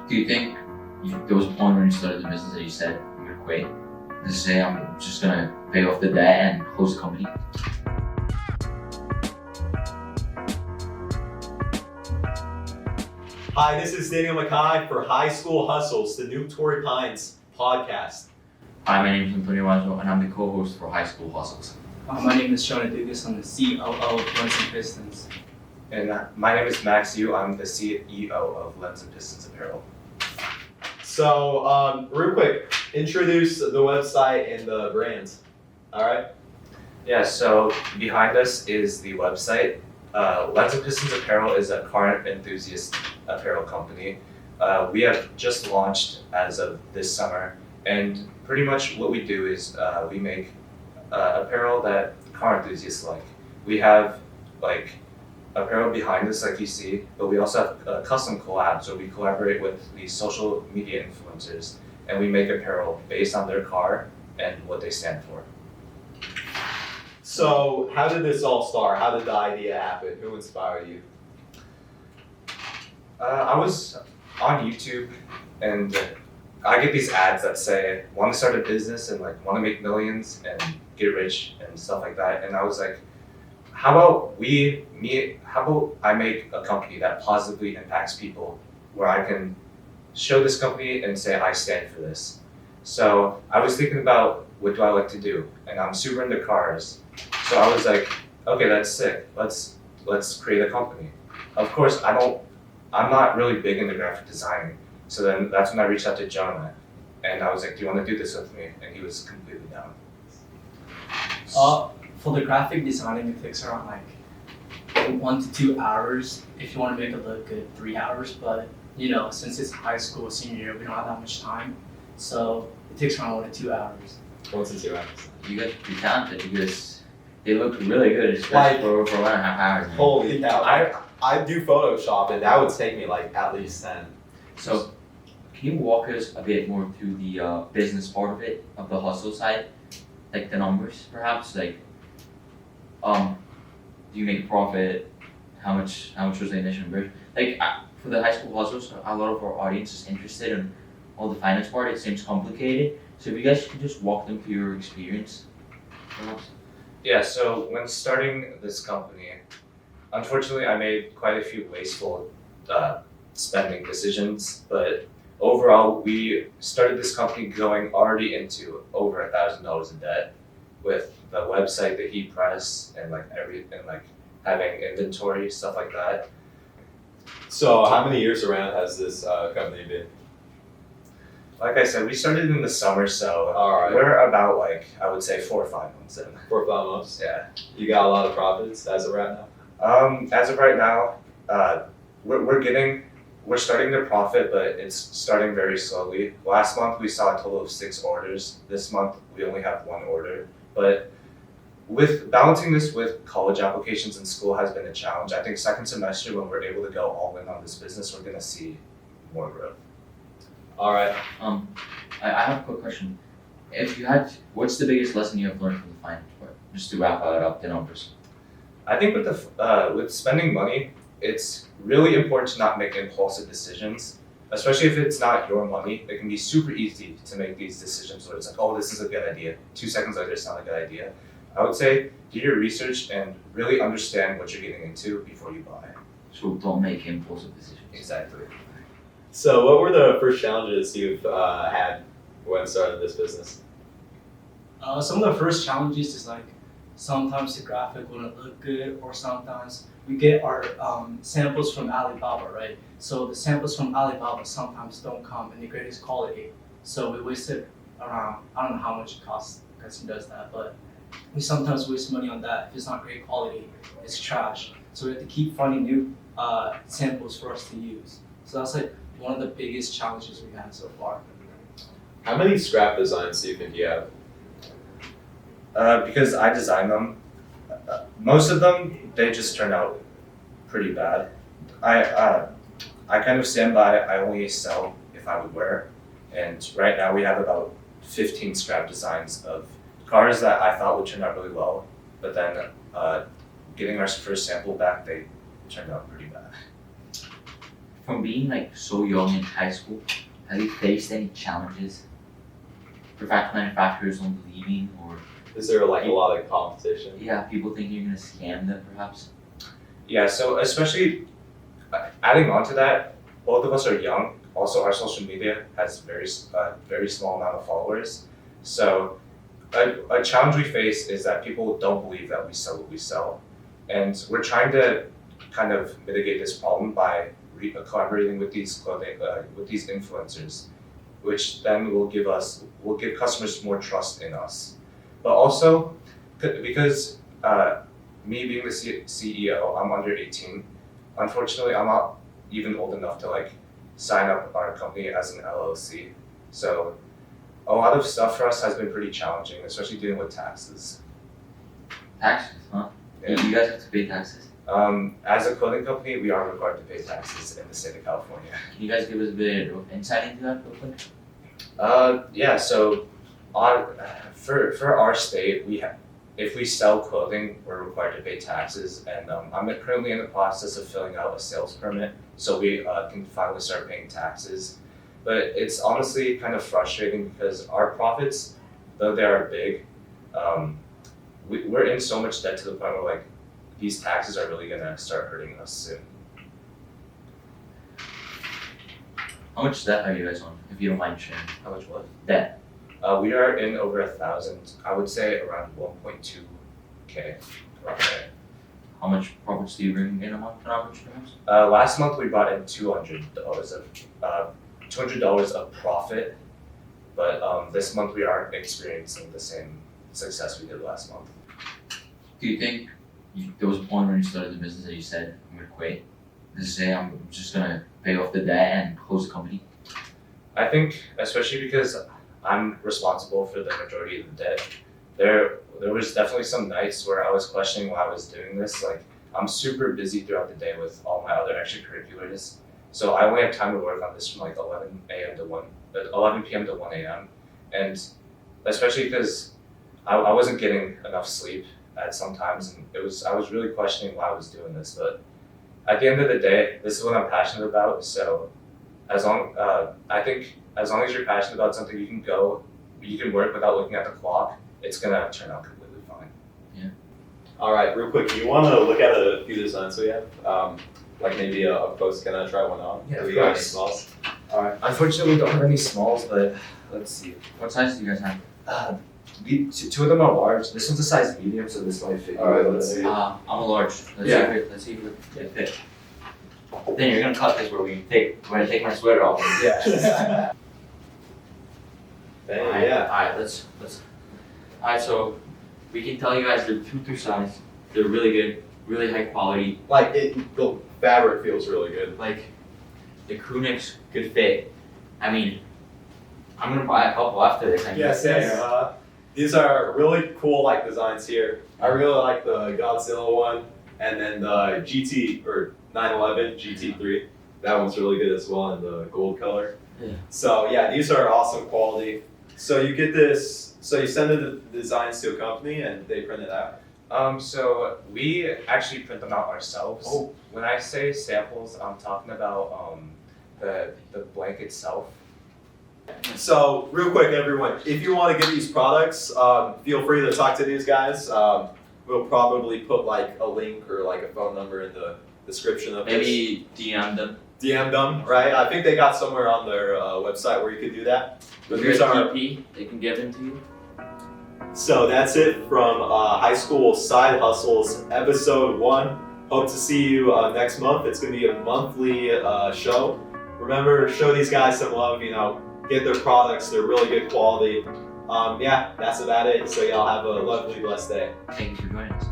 Do you think there was a point when you started the business that you said you're gonna quit? To say I'm just gonna pay off the debt and close the company? Hi, this is Daniel McKie for High School Hustles, the new Torrey Pines podcast. Hi, my name is Antonio Mazo and I'm the co-host for High School Hustles. My name is Jona Dogus. I'm the COO of Pistons. And my name is McKie. I'm the CEO of Pistons Apparel. So, real quick, introduce the website and the brands. All right. Yeah, so behind us is the website. Pistons Apparel is a car enthusiast apparel company. We have just launched as of this summer, and pretty much what we do is we make apparel that car enthusiasts like. We have like apparel behind us like you see, but we also have custom collabs where we collaborate with these social media influencers and we make apparel based on their car and what they stand for. So, how did this all start? How did the idea happen? Who inspired you? I was on YouTube and I get these ads that say, want to start a business and like want to make millions and get rich and stuff like that. And I was like, how about I make a company that positively impacts people where I can show this company and say, I stand for this. So I was thinking about what do I like to do? And I'm super into cars. So I was like, okay, that's sick. Let's create a company. Of course, I'm not really big into graphic design. So then that's when I reached out to Jona and I was like, do you want to do this with me? And he was completely down. For the graphic designing, it takes around like 1 to 2 hours. If you want to make it look good, 3 hours. But since it's high school senior year, we don't have that much time. So it takes around 1 to 2 hours. 1 to 2 hours. You guys are pretty talented because they look really good, especially for 1.5 hours. Man. Holy cow. I do Photoshop and that would take me like at least 10. So, can you walk us a bit more through the business part of it, of the hustle side, like the numbers, perhaps? Like, do you make a profit? How much was the initial investment? Like, for the high school hustles, a lot of our audience is interested in all the finance part. It seems complicated. So, if you guys could just walk them through your experience, perhaps. Yeah, so when starting this company, unfortunately, I made quite a few wasteful spending decisions, but overall, we started this company going already into over $1,000 in debt with the website, the heat press, and having inventory, stuff like that. So, how many years around has this company been? Like I said, we started in the summer, so All right. we're about I would say 4 or 5 months in. 4 or 5 months? Yeah. You got a lot of profits as of right now? As of right now, we're starting to profit, but it's starting very slowly. Last month we saw a total of 6 orders. This month we only have 1 order. But with balancing this with college applications in school has been a challenge. I think second semester when we're able to go all in on this business, we're gonna see more growth. All right. I have a quick question. What's the biggest lesson you have learned from the finance part? Just to wrap it up, the numbers. I think with spending money, it's really important to not make impulsive decisions, especially if it's not your money. It can be super easy to make these decisions where it's like, oh, this is a good idea. 2 seconds later, it's not a good idea. I would say do your research and really understand what you're getting into before you buy. So don't make impulsive decisions. Exactly. So, what were the first challenges you've had when starting this business? Some of the first challenges is like sometimes the graphic wouldn't look good, or sometimes we get our samples from Alibaba, right? So the samples from Alibaba sometimes don't come in the greatest quality. So we wasted around, I don't know how much it costs because he does that, but we sometimes waste money on that. If it's not great quality, it's trash. So we have to keep finding new samples for us to use. So that's like one of the biggest challenges we've had so far. How many scrap designs do you think you have? Because I design them, most of them, they just turn out pretty bad. I kind of stand by, I only sell if I would wear. And right now we have about 15 scrap designs of cars that I thought would turn out really well. But then getting our first sample back, they turned out pretty bad. from being like so young in high school, have you faced any challenges? Professional manufacturers on leaving, or Is there like a lot of competition? yeah, people think you're gonna scam them perhaps? Yeah, so especially adding on to that, both of us are young. Also, our social media has very small amount of followers. So a challenge we face is that people don't believe that we sell what we sell, and we're trying to kind of mitigate this problem by collaborating with these influencers, which then will give customers more trust in us. But also, because me being the CEO, I'm under 18. Unfortunately, I'm not even old enough to like sign up our company as an LLC. So a lot of stuff for us has been pretty challenging, especially dealing with taxes. Taxes, huh? Yeah. You guys have to pay taxes. As a clothing company, we are required to pay taxes in the state of California. Can you guys give us a bit of insight into that real quick? Yeah. So, for our state, if we sell clothing, we're required to pay taxes, and I'm currently in the process of filling out a sales permit, so we can finally start paying taxes. But it's honestly kind of frustrating because our profits, though they are big, we're in so much debt to the point where like these taxes are really gonna start hurting us soon. How much debt are you guys on, if you don't mind sharing? How much what? Debt. We are in over 1,000. I would say around 1.2K. Around there. How much profits do you bring in a month on average, perhaps? Last month we brought in $200 of profit, but this month we aren't experiencing the same success we did last month. Do you think there was a point when you started the business that you said, I'm gonna quit? To say I'm just gonna pay off the debt and close the company? I think, especially because I'm responsible for the majority of the debt, there was definitely some nights where I was questioning why I was doing this. Like, I'm super busy throughout the day with all my other extracurriculars, so I only have time to work on this from like 11 p.m. to 1 a.m. And especially because I wasn't getting enough sleep at some times, and I was really questioning why I was doing this. But at the end of the day, this is what I'm passionate about. So I think as long as you're passionate about something, you can work without looking at the clock. It's gonna turn out completely fine. All right, real quick, you want to look at a few designs we have? Like maybe a post, can I try one on? Yeah, Do of we got any course. smalls? All right. Unfortunately, we don't have any smalls, but let's see. What size do you guys have? Two of them are large. This one's a size medium, so this might fit you. All right, Let's see. I'm a large. Yeah. Let's see if it fit. Then you're gonna cut this where we're gonna take my sweater off. Yeah. Yeah. Alright, so we can tell you guys they're true to size. They're really good, really high quality. Like the fabric feels really good. Like the crew necks good fit. I mean, I'm gonna buy a couple after this. I mean, Yes. These are really cool like designs here. I really like the Godzilla one, and then the GT or 911 GT3. That one's really good as well in the gold color. Yeah. So yeah, these are awesome quality. So you get this. So you send the designs to a company and they print it out. So we actually print them out ourselves. Oh. When I say samples, I'm talking about the blank itself. So real quick, everyone, if you want to get these products, feel free to talk to these guys. We'll probably put like a link or like a phone number in the description of this. maybe DM them. DM them, right? I think they got somewhere on their website where you could do that. But these are. EP, they can give them to you. So that's it from High School Side Hustles episode 1. Hope to see you next month. It's going to be a monthly show. Remember, show these guys some love, get their products. They're really good quality. Yeah, that's about it. So y'all have a lovely, blessed day. Thank you for joining us.